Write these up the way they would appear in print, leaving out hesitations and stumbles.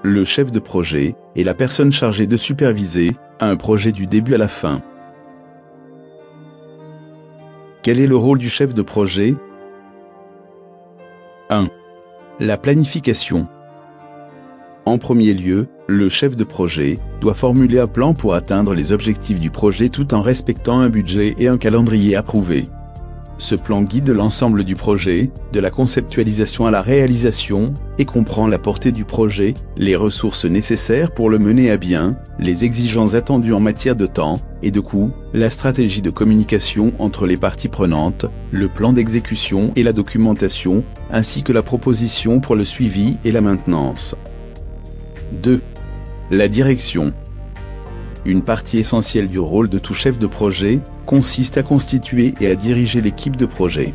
le chef de projet est la personne chargée de superviser un projet du début à la fin. Quel est le rôle du chef de projet? 1. La planification. En premier lieu, le chef de projet doit formuler un plan pour atteindre les objectifs du projet tout en respectant un budget et un calendrier approuvé. Ce plan guide l'ensemble du projet, de la conceptualisation à la réalisation, et comprend la portée du projet, les ressources nécessaires pour le mener à bien, les exigences attendues en matière de temps et de coût, la stratégie de communication entre les parties prenantes, le plan d'exécution et la documentation, ainsi que la proposition pour le suivi et la maintenance. 2. La direction. Une partie essentielle du rôle de tout chef de projet consiste à constituer et à diriger l'équipe de projet.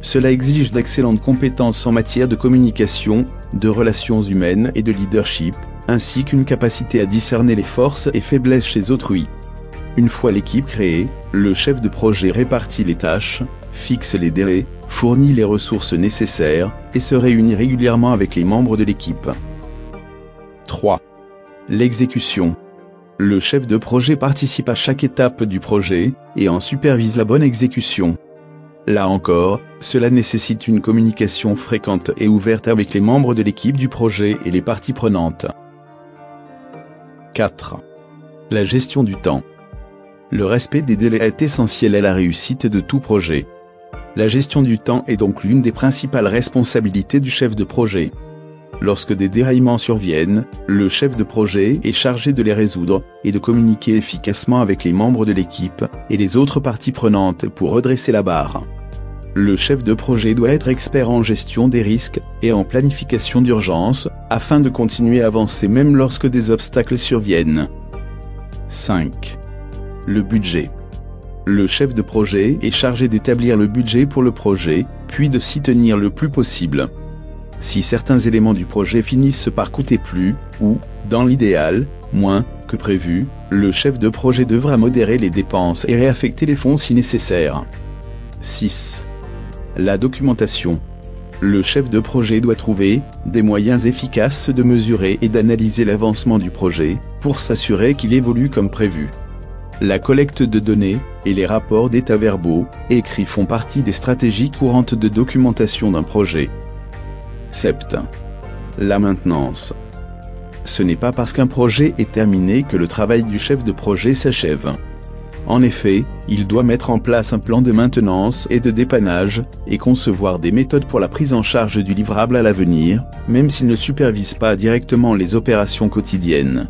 Cela exige d'excellentes compétences en matière de communication, de relations humaines et de leadership, ainsi qu'une capacité à discerner les forces et faiblesses chez autrui. Une fois l'équipe créée, le chef de projet répartit les tâches, fixe les délais, fournit les ressources nécessaires et se réunit régulièrement avec les membres de l'équipe. 3. L'exécution. Le chef de projet participe à chaque étape du projet et en supervise la bonne exécution. Là encore, cela nécessite une communication fréquente et ouverte avec les membres de l'équipe du projet et les parties prenantes. 4. La gestion du temps. Le respect des délais est essentiel à la réussite de tout projet. La gestion du temps est donc l'une des principales responsabilités du chef de projet. Lorsque des déraillements surviennent, le chef de projet est chargé de les résoudre et de communiquer efficacement avec les membres de l'équipe et les autres parties prenantes pour redresser la barre. Le chef de projet doit être expert en gestion des risques et en planification d'urgence afin de continuer à avancer même lorsque des obstacles surviennent. 5. Le budget. Le chef de projet est chargé d'établir le budget pour le projet, puis de s'y tenir le plus possible. Si certains éléments du projet finissent par coûter plus, ou, dans l'idéal, moins que prévu, le chef de projet devra modérer les dépenses et réaffecter les fonds si nécessaire. 6. La documentation. Le chef de projet doit trouver des moyens efficaces de mesurer et d'analyser l'avancement du projet, pour s'assurer qu'il évolue comme prévu. La collecte de données et les rapports d'état verbaux écrits font partie des stratégies courantes de documentation d'un projet. 7. La maintenance. Ce n'est pas parce qu'un projet est terminé que le travail du chef de projet s'achève. En effet, il doit mettre en place un plan de maintenance et de dépannage, et concevoir des méthodes pour la prise en charge du livrable à l'avenir, même s'il ne supervise pas directement les opérations quotidiennes.